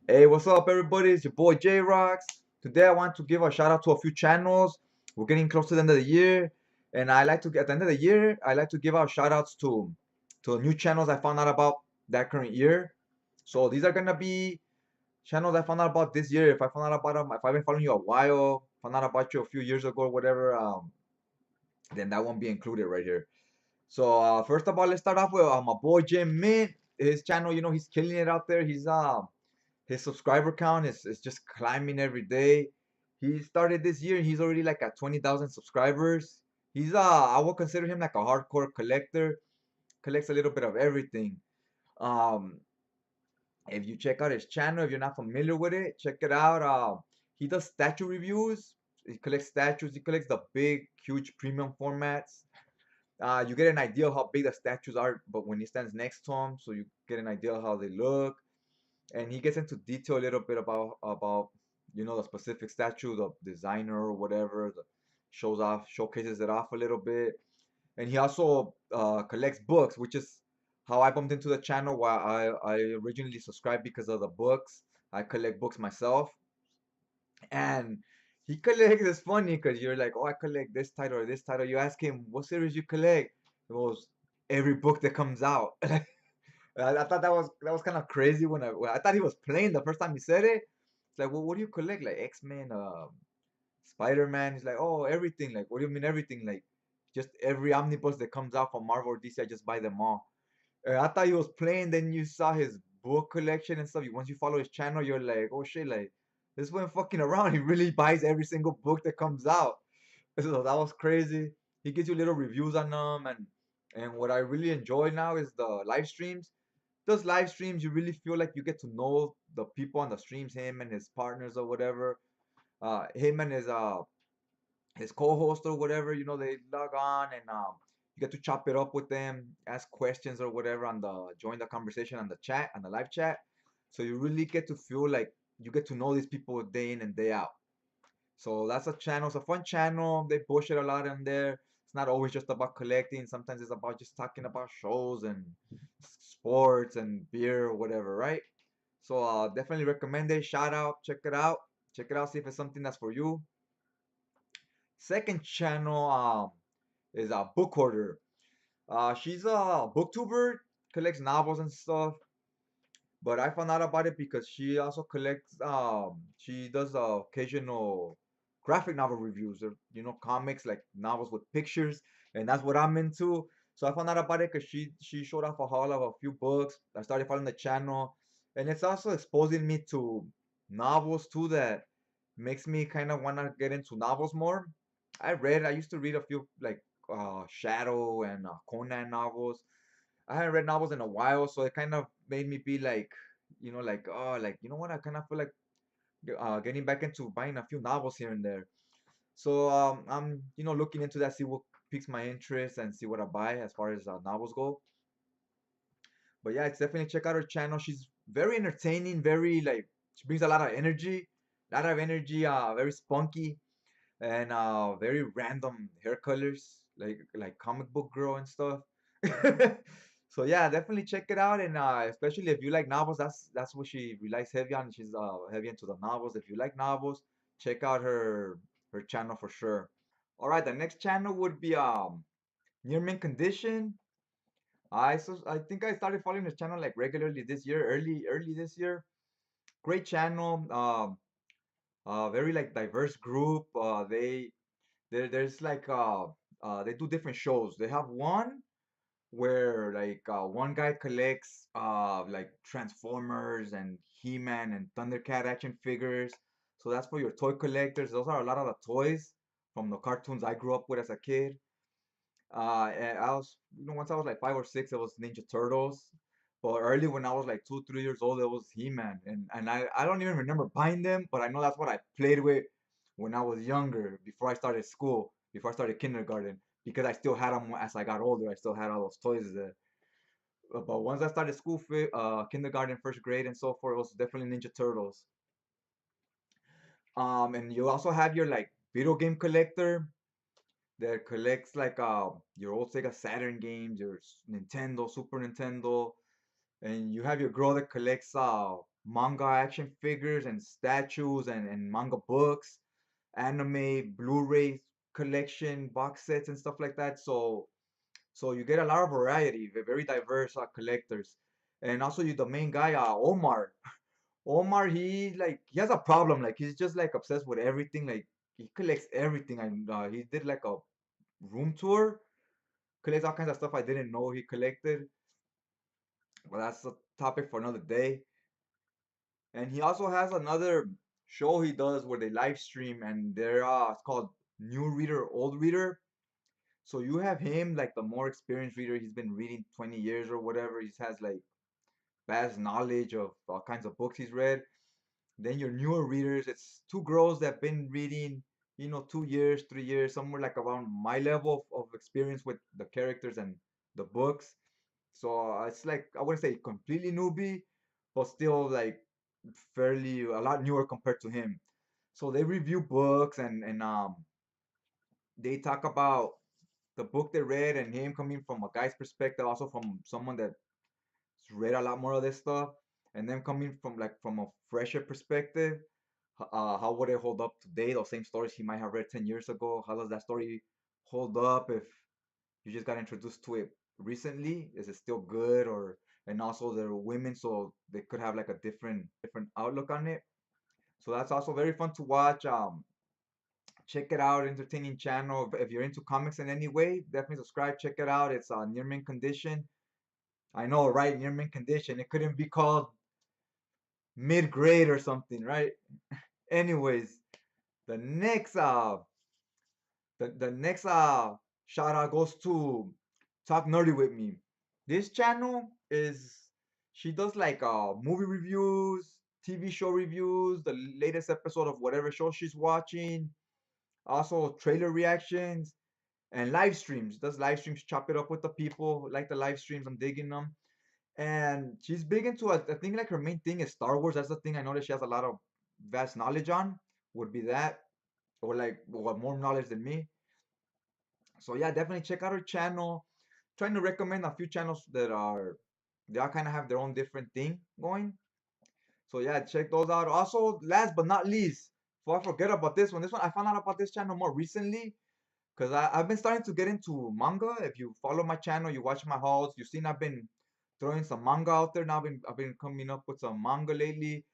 Hey, what's up, everybody? It's your boy J Rocks. Today, I want to give a shout out to a few channels. We're getting close to the end of the year, and I like to at the end of the year, I like to give out shout outs to new channels I found out about that current year. So these are gonna be channels I found out about this year. If I found out about them, if I've been following you a while, found out about you a few years ago or whatever, then that won't be included right here. So first of all, let's start off with my boy Jim Mint. His channel, he's killing it out there. His subscriber count is just climbing every day. He started this year and he's already like at 20,000 subscribers. He's I would consider him like a hardcore collector. Collects a little bit of everything. Um, if you check out his channel, if you're not familiar with it, check it out. He does statue reviews. He collects statues. He collects the big, huge premium formats. You get an idea of how big the statues are, but when he stands next to them, so you get an idea of how they look. And he gets into detail a little bit about the specific statue, the designer or whatever. Showcases it off a little bit, and he also collects books, which is how I bumped into the channel. Why I originally subscribed because of the books. I collect books myself, and he collects. It's funny because you're like, oh, I collect this title or this title. You ask him what series you collect. It was every book that comes out. I thought that was kind of crazy when I thought he was playing the first time he said it. It's like, well, what do you collect? Like X-Men, Spider-Man. He's like, oh, everything. Like, what do you mean everything? Like, just every omnibus that comes out from Marvel or DC, I just buy them all. I thought he was playing. Then you saw his book collection and stuff. Once you follow his channel, you're like, oh shit, like this one fucking around. He really buys every single book that comes out. So that was crazy. He gives you little reviews on them, and what I really enjoy now is the live streams. Those live streams, you really feel like you get to know the people on the streams, him and his partners or whatever. Him and his co-host or whatever, they log on and you get to chop it up with them, ask questions or whatever on the join the conversation on the chat, on the live chat. So you really get to feel like you get to know these people day in and day out. So that's a channel. It's a fun channel. They bullshit a lot in there. It's not always just about collecting. Sometimes it's about just talking about shows and sports and beer or whatever, right? So definitely recommend it. Shout out, check it out. Check it out, see if it's something that's for you. Second channel is a book hoarder. She's a booktuber, collects novels and stuff. But I found out about it because she also collects she does occasional graphic novel reviews or comics like novels with pictures, and that's what I'm into. So I found out about it because she showed off a haul of a few books. I started following the channel, and it's also exposing me to novels too that makes me kind of want to get into novels more. I used to read a few like Shadow and Conan novels. I haven't read novels in a while, so it kind of made me be like, like, oh, like, you know what? I kind of feel like getting back into buying a few novels here and there. So I'm, looking into that, see what piques my interest and see what I buy as far as novels go. But yeah, it's definitely check out her channel. She's very entertaining, very like she brings a lot of energy, very spunky and very random hair colors, like comic book girl and stuff. So yeah, definitely check it out, and especially if you like novels, that's what she relies heavy on. She's heavy into the novels. If you like novels, check out her channel for sure. All right, the next channel would be Near Mint Condition. I think I started following this channel like regularly this year, early this year. Great channel. Very like diverse group. There's like they do different shows. They have one where like one guy collects like Transformers and He-Man and Thundercat action figures. So that's for your toy collectors. Those are a lot of the toys from the cartoons I grew up with as a kid. And I was, once I was like 5 or 6, it was Ninja Turtles. But early when I was like 2, 3 years old, it was He-Man, and I don't even remember buying them, but I know that's what I played with when I was younger, before I started school, before I started kindergarten, because I still had them as I got older. I still had all those toys there. But once I started school, kindergarten, first grade, and so forth, it was definitely Ninja Turtles. And you also have your like video game collector that collects like your old Sega Saturn games, your Nintendo, Super Nintendo, and you have your girl that collects manga action figures and statues and manga books, anime, Blu-ray collection, box sets and stuff like that. So you get a lot of variety, very diverse collectors. And also you the main guy, Omar. Omar, he has a problem. Like he's just like obsessed with everything. Like he collects everything. And he did like a room tour, collects all kinds of stuff I didn't know he collected. But that's a topic for another day. And he also has another show he does where they live stream, and it's called New Reader, Old Reader. So you have him, like the more experienced reader. He's been reading 20 years or whatever. He has like vast knowledge of all kinds of books he's read. Then your newer readers, it's two girls that have been reading, 2 years, 3 years, somewhere like around my level of experience with the characters and the books. So it's like, I wouldn't say completely newbie, but still like fairly a lot newer compared to him. So they review books and they talk about the book they read and him coming from a guy's perspective, also from someone that read a lot more of this stuff, and then coming from a fresher perspective, how would it hold up today? Those same stories he might have read 10 years ago. How does that story hold up if you just got introduced to it recently? Is it still good? Or and also they're women, so they could have like a different outlook on it. So that's also very fun to watch. Check it out, entertaining channel. If you're into comics in any way, definitely subscribe. Check it out. It's Near Mint Condition. I know, right? Near Mint Condition. It couldn't be called mid grade or something, right? Anyways, the next the next shout out goes to Talk Nerdy with Me. This channel is she does like movie reviews, TV show reviews, the latest episode of whatever show she's watching, also trailer reactions and live streams. Does live streams, chop it up with the people, like the live streams, I'm digging them. And she's big into I think like her main thing is Star Wars. That's the thing I noticed she has a lot of vast knowledge on, would be that, or like what more knowledge than me. So yeah, definitely check out her channel. Trying to recommend a few channels they all kind of have their own different thing going. So yeah, check those out. Also, last but not least, before I forget about this one I found out about this channel more recently because I've been starting to get into manga. If you follow my channel, you watch my hauls, you've seen I've been throwing some manga out there. Now I've been coming up with some manga lately,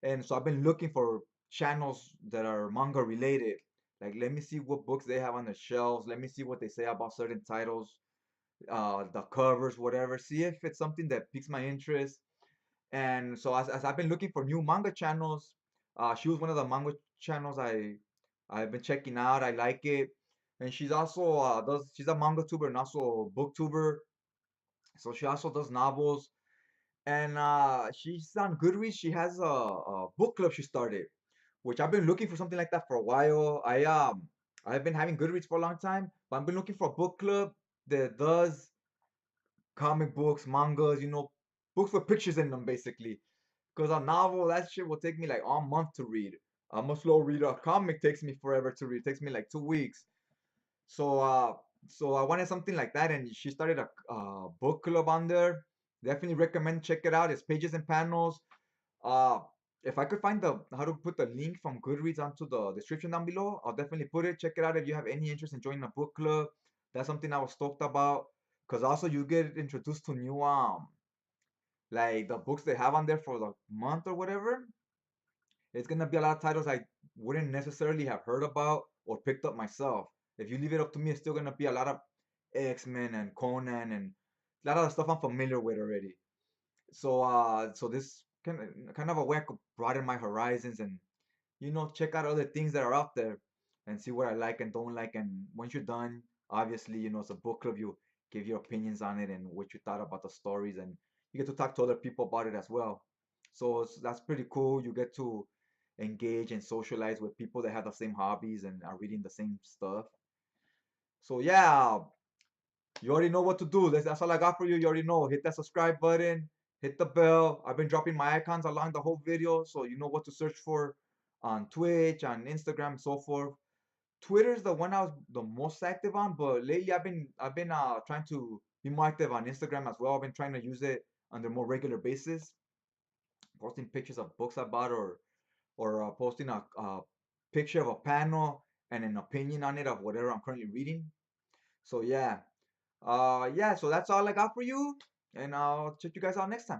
and so I've been looking for channels that are manga related. Like, let me see what books they have on the shelves. Let me see what they say about certain titles, the covers, whatever. See if it's something that piques my interest. And so as I've been looking for new manga channels, she was one of the manga channels I've been checking out. I like it, and she's also does she's a manga tuber and also a booktuber. So she also does novels, and she's on Goodreads. She has a book club she started, which I've been looking for something like that for a while. I've been having Goodreads for a long time, but I've been looking for a book club that does comic books, mangas, books with pictures in them, basically. Because a novel, that shit will take me like a month to read. I'm a slow reader. A comic takes me forever to read. It takes me like 2 weeks. So, so I wanted something like that, and she started a book club on there. Definitely recommend check it out. It's pages and panels. Uh, if I could find the how to put the link from Goodreads onto the description down below, I'll definitely put it. Check it out if you have any interest in joining a book club. That's something I was stoked about. Cause also you get introduced to new like the books they have on there for the month or whatever. It's gonna be a lot of titles I wouldn't necessarily have heard about or picked up myself. If you leave it up to me, it's still gonna be a lot of X-Men and Conan and a lot of the stuff I'm familiar with already. So this kind of a way I could broaden my horizons and check out other things that are out there and see what I like and don't like. And once you're done, obviously, it's a book club. You give your opinions on it and what you thought about the stories, and you get to talk to other people about it as well. So that's pretty cool. You get to engage and socialize with people that have the same hobbies and are reading the same stuff. So yeah, you already know what to do. That's all I got for you. You already know. Hit that subscribe button, hit the bell. I've been dropping my icons along the whole video, so you know what to search for on Twitch, on Instagram, and so forth. Twitter's the one I was the most active on, but lately I've been trying to be more active on Instagram as well. I've been trying to use it on a more regular basis, posting pictures of books I bought, or posting a picture of a panel and an opinion on it of whatever I'm currently reading. So yeah, yeah. So that's all I got for you, and I'll check you guys out next time.